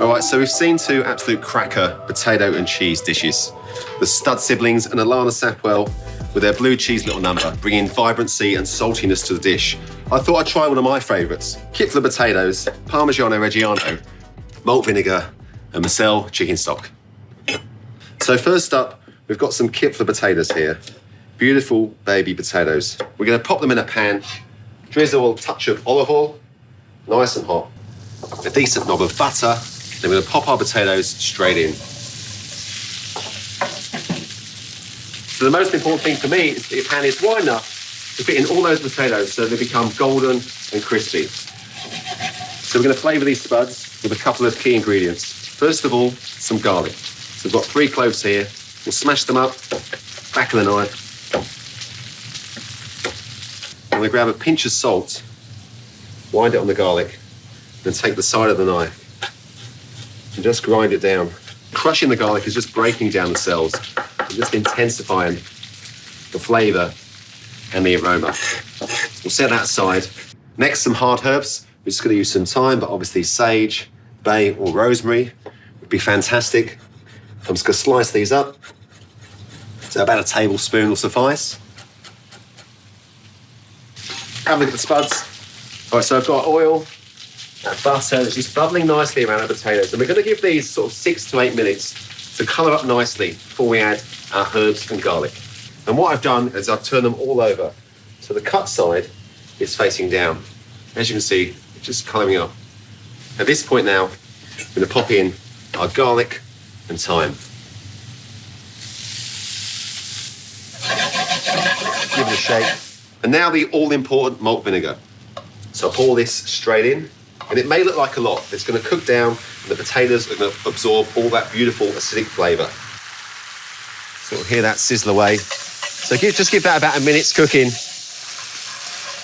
All right, so we've seen two absolute cracker potato and cheese dishes. The stud siblings and Alana Sapwell with their blue cheese little number, bringing vibrancy and saltiness to the dish. I thought I'd try one of my favourites, Kipfler potatoes, Parmigiano Reggiano, malt vinegar, and Massel chicken stock. So first up, we've got some Kipfler potatoes here. Beautiful baby potatoes. We're gonna pop them in a pan, drizzle a touch of olive oil, nice and hot, a decent knob of butter, then we're gonna pop our potatoes straight in. So the most important thing for me is that your pan is wide enough to fit in all those potatoes so they become golden and crispy. So we're gonna flavour these spuds with a couple of key ingredients. First of all, some garlic. So we've got 3 cloves here. We'll smash them up, back of the knife. I'm gonna grab a pinch of salt, wind it on the garlic, then take the side of the knife and just grind it down. Crushing the garlic is just breaking down the cells and just intensifying the flavour and the aroma. We'll set that aside. Next, some hard herbs. We're just going to use some thyme, but obviously sage, bay or rosemary would be fantastic. I'm just going to slice these up. So about a tablespoon will suffice. Have a look at the spuds. All right, so I've got oil. That butter is just bubbling nicely around our potatoes. And we're going to give these sort of 6 to 8 minutes to colour up nicely before we add our herbs and garlic. And what I've done is I've turned them all over. So the cut side is facing down. As you can see, it's just colouring up. At this point now, we're going to pop in our garlic and thyme. Give it a shake. And now the all-important malt vinegar. So I pour this straight in. And it may look like a lot, but it's going to cook down and the potatoes are going to absorb all that beautiful acidic flavour. So we'll hear that sizzle away. So just give that about a minute's cooking.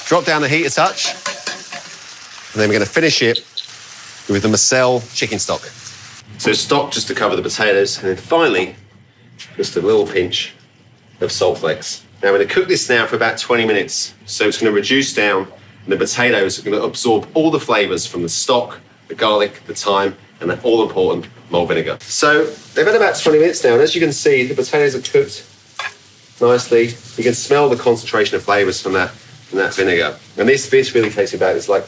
Drop down the heat a touch. And then we're going to finish it with the Massel chicken stock. So stock just to cover the potatoes. And then finally, just a little pinch of salt flakes. Now we're going to cook this now for about 20 minutes. So it's going to reduce down. And the potatoes are going to absorb all the flavours from the stock, the garlic, the thyme, and that all-important malt vinegar. So they've had about 20 minutes now, and as you can see, the potatoes are cooked nicely. You can smell the concentration of flavours from that vinegar. And this really tastes about it's like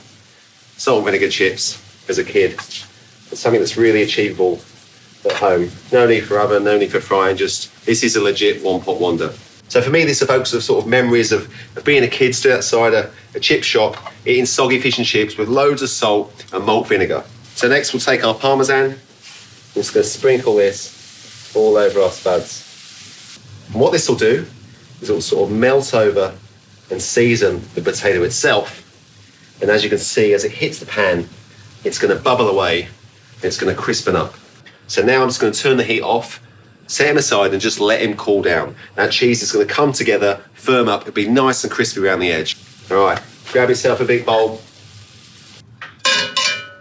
salt and vinegar chips as a kid. It's something that's really achievable at home. No need for oven, no need for frying, just this is a legit one-pot wonder. So for me, this evokes sort of memories of being a kid stood outside a chip shop, eating soggy fish and chips with loads of salt and malt vinegar. So next we'll take our Parmesan. We're just going to sprinkle this all over our spuds. And what this will do is it will sort of melt over and season the potato itself. And as you can see, as it hits the pan, it's going to bubble away and it's going to crispen up. So now I'm just going to turn the heat off, set him aside and just let him cool down. That cheese is going to come together, firm up, it'll be nice and crispy around the edge. All right, grab yourself a big bowl.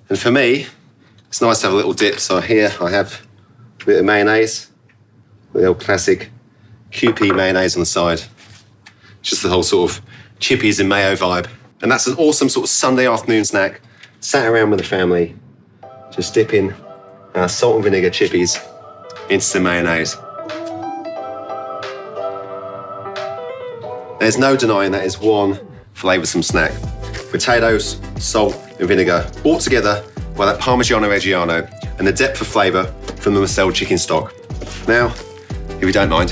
And for me, it's nice to have a little dip. So here I have a bit of mayonnaise, the old classic Kewpie mayonnaise on the side. Just the whole sort of chippies and mayo vibe. And that's an awesome sort of Sunday afternoon snack. Sat around with the family, just dipping our salt and vinegar chippies into the mayonnaise. There's no denying that is one flavoursome snack. Potatoes, salt and vinegar, all together by that Parmigiano Reggiano and the depth of flavour from the Massel chicken stock. Now, if you don't mind,